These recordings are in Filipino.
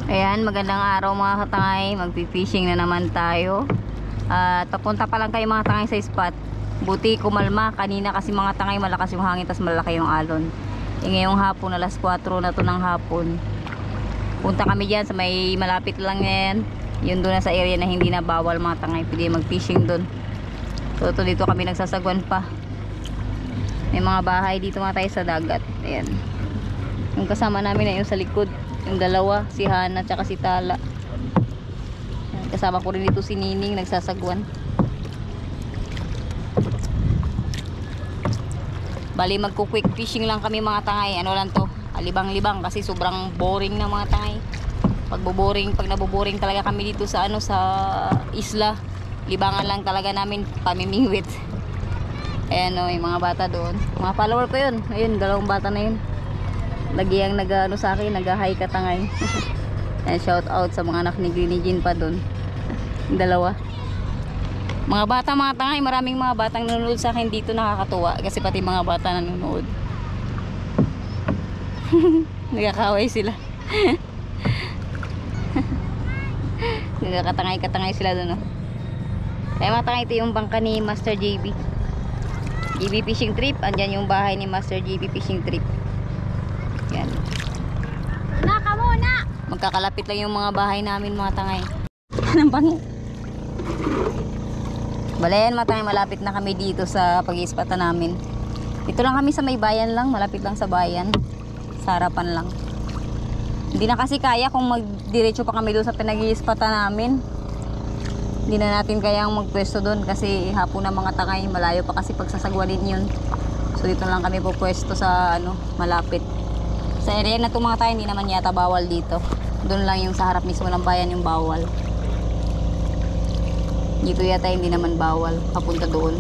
Ayan, magandang araw mga katangay. Magpi-fishing na naman tayo. Papunta pa lang kayo mga tangay sa spot. Buti kumalma kanina kasi mga tangay malakas yung hangin, tas malaki yung alon. Ngayong hapon, alas 4 na to ng hapon. Punta kami dyan sa may malapit lang yan. Yun doon na sa area na hindi na bawal mga tangay. Pwede mag-fishing doon. So dito kami nagsasagwan pa. May mga bahay dito mga tayo sa dagat. Ayan. Yung kasama namin na yung sa likod. Yung dalawa, si Hana at si Tala. Kasama ko rin dito si Nining, nagsasagwan. Bali magko-quick fishing lang kami mga tangay. Ano lang to, alibang-libang kasi sobrang boring ng mga tangay. Pag naboboring talaga kami dito sa sa isla. Libangan lang talaga namin, pamimingwit. Ayan o, yung mga bata doon. Mga follower ko yun. Ayun, dalawang bata na yun. Lagi ang nag-ano sa akin, nag-hi katangay. And shout out sa mga anak ni Greeny Jean pa doon. Dalawa. Mga bata mga tangay, maraming mga batang nanonood sa akin dito, nakakatuwa kasi pati mga bata nanonood. Nagkakaway sila. Nagkakatangay-katangay sila doon. Kaya mga tangay, ito yung bangka ni Master JB. JB Fishing Trip. Andyan yung bahay ni Master JB Fishing Trip. Yan. Naka muna. Magkakalapit lang yung mga bahay namin mga tangay. Anong pangit? Balayan mga tangay, malapit na kami dito sa pag-iispatan namin. Dito lang kami sa may bayan lang, malapit lang sa bayan. Sa harapan lang. Hindi na kasi kaya kung magdiretso pa kami doon sa pinag-iispatan namin. Hindi na natin kayang magpwesto doon kasi hapon na mga tangay, malayo pa kasi pagsasagwanin yun. So dito lang kami pupwesto sa malapit. Sa area na ito mga tayo, hindi naman yata bawal dito. Doon lang yung sa harap mismo ng bayan yung bawal. Dito yata hindi naman bawal. Papunta doon.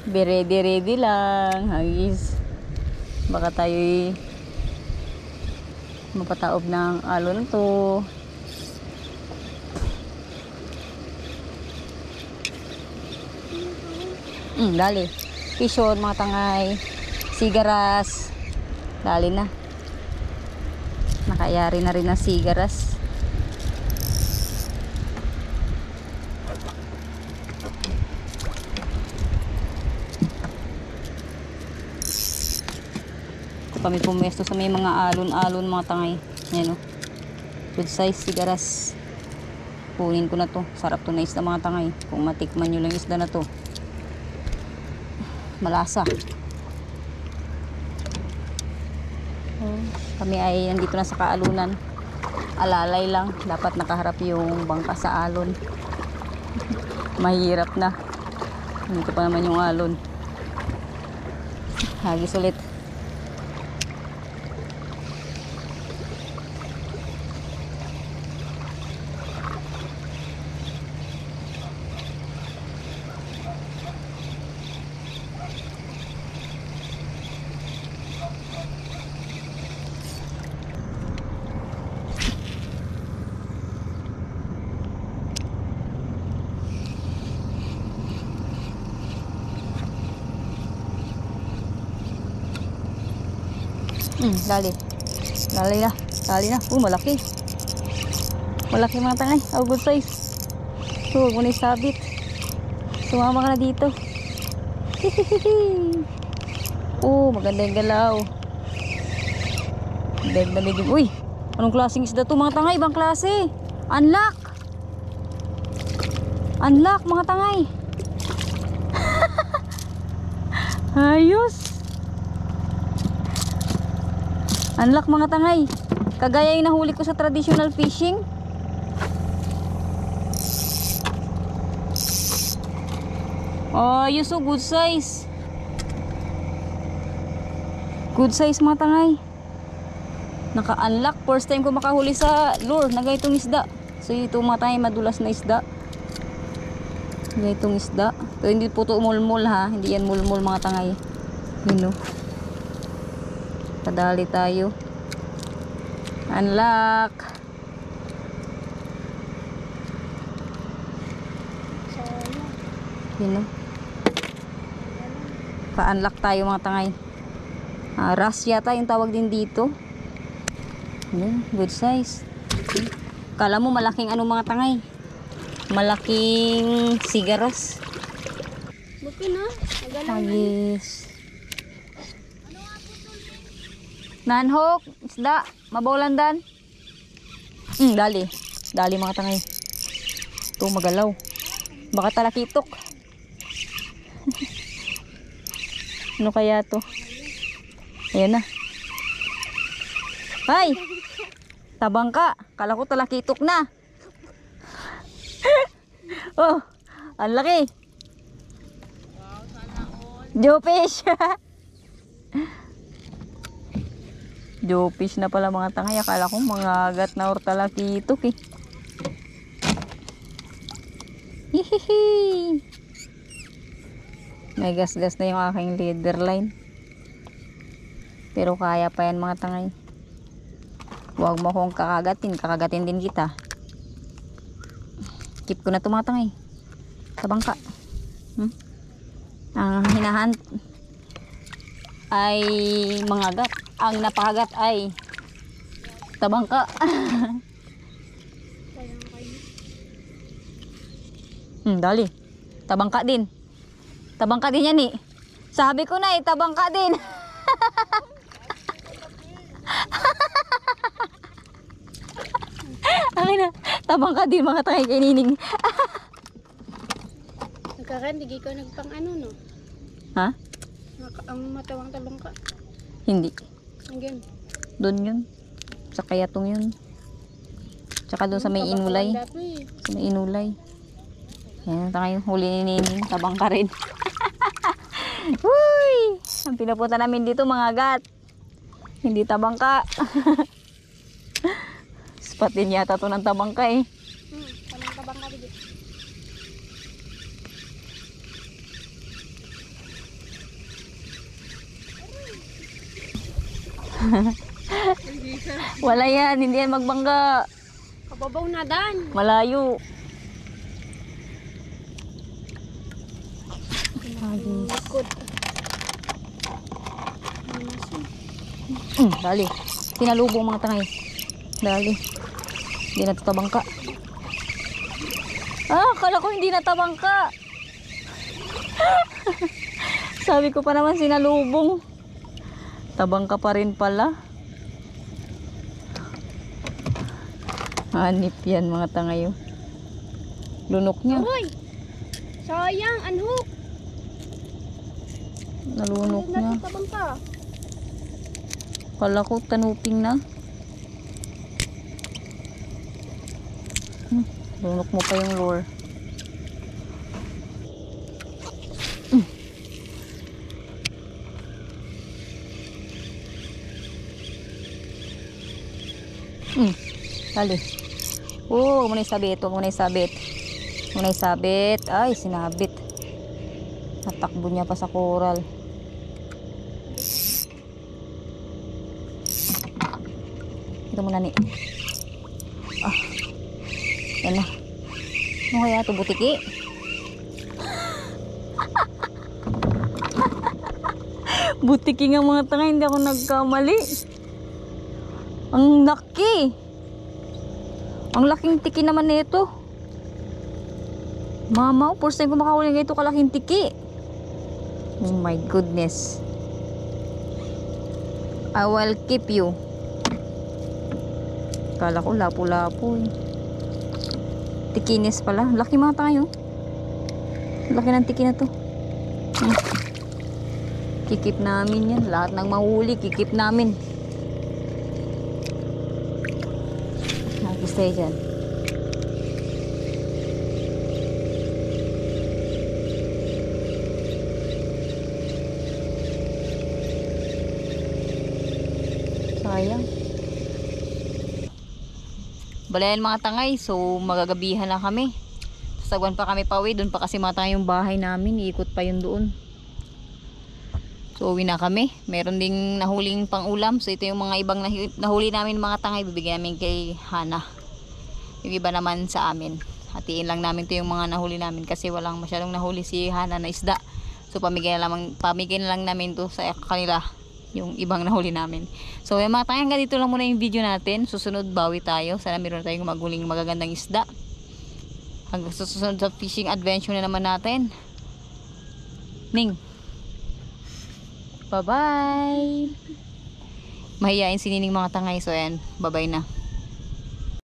Be ready lang. Hagis. Baka tayo'y mapataob ng alon to. Dali. Pishon mga tangay, sigaras, dali na, nakayari na rin ng sigaras. Ito kami pumwesto sa may mga alon-alon mga tangay. Ayan o, good size sigaras. Kunin ko na to, sarap to na isda mga tangay. Kung matikman nyo lang isda na to, malasa. Kami ay nandito na sa kaalunan. Alalay lang, dapat nakaharap yung bangka sa alon. Mahirap na. Dito pa naman yung alon. Hagis ulit. Dali. Dali na. Dali na. Malaki. Malaki mga tangay. Oh, good size. So, huwag mo na isabit. Sumama ka na dito. Maganda yung galaw. Beg na medyo. Uy! Anong klaseng isda to mga tangay? Ibang klase. Unlock! Unlock mga tangay. Ayos! Unlock mga tangay. Kagaya yung nahuli ko sa traditional fishing. Ayos o, good size. Good size mga tangay. Naka-unlock. First time ko makahuli sa lure na ganitong isda. So ito mga tangay, madulas na isda. Ganitong isda. Ito hindi po ito umulmul ha. Hindi yan mulmul mga tangay. Yun o. Padali tayo. Unlock. Yun o. Pa-unlock tayo mga tangay. Ras yata yung tawag din dito. Yan, good size. Kala mo malaking ano mga tangay. Malaking sigaras. Bukin na. Nagalaw na. Hagis. Nanhok, isda, mabolandan. Dali. Dali mga tangay. Ito magalaw. Baka talakitok. Ano kaya to? Ayan na. Ay! Tabang ka. Kala ko talakitok na. Oh, ang laki. Jewfish. Jewfish na pala mga tangay. Akala ko mga agat na or talakitok eh. Hihihi. May gas-gas na yung aking leader line. Pero kaya pa yan mga tangay. Huwag mo kong kakagatin. Kakagatin din kita. Keep ko na ito mga tangay. Tabang ka. Ang hinahan ay mangagat. Ang napakagat ay tabangka. Dali. Tabangka din. Tabangka din yan eh. Sabi ko na eh, tabangka din. Akin na. Tabangka din mga tangay kay Nining. Nagkakandig ikaw nagpang ano no? Ha? Ang matawang tabang ka. Hindi. Hanggang. Doon yun. Sa kayatong yun. Tsaka doon sa may inulay. Sa may inulay. Yan, tangay yung huli ni Nining. Tabang ka rin. Uy! Ang pinapunta namin dito mga gat. Hindi tabang ka. Spot din yata to ng tabang ka eh. Tamang tabang ka dito. Wala yan. Hindi yan magbangga. Kababaw na dan. Malayo. Likod. Dali. Tinalubong mga tangay. Dali. Hindi na tatabangka. Akala ko hindi na tabangka. Sabi ko pa naman sinalubong. Tabangka pa rin pala. Hanip yan mga tangay. Lunok niya. Uy! Sayang, anhook. Nalunok niya. Tabang ka. Kala ko tanuping na. Lunok mo pa yung lure. Dali. Huwag mo na isabit. Huwag mo na isabit. Huwag mo na isabit. Ay, sinabit. Natakbo niya pa sa coral. Ito muna ni. Yan na. Ano kaya ito? Butiki? Butiki nga mga tanga. Hindi ako nagkamali. Ang laki. Ang laking tiki naman nito. Mama, first time ko makahuli ng ito kalaking tiki. Oh my goodness. I will keep you. Kala ko lapu-lapu eh. Tikinis pala. Laki mga tayo. Laki ng tiki na to. Kikip namin yan. Lahat ng mahuli, kikip namin. Stay dyan. Sayang. Balayan mga tangay. So magagabihan na kami. Sasagwan pa kami pauwi. Doon pa kasi mga tangay yung bahay namin. Iikot pa yun doon. So uwi na kami. Meron ding nahuling pang ulam. So ito yung mga ibang nahuli namin mga tangay. Bibigyan namin kay Hana. Yung iba naman sa amin. Hatiin lang namin ito yung mga nahuli namin. Kasi walang masyadong nahuli si Hana na isda. So pamigay na lang namin to sa kanila. yung ibang nahuli namin. So yung mga tangay, hanggang dito lang muna yung video natin. Susunod bawi tayo. Sana meron tayong maguling magagandang isda. Hanggang susunod sa fishing adventure na naman natin. Ning, bye bye. Mahihain si Nining mga tangay. So ayan, bye bye na.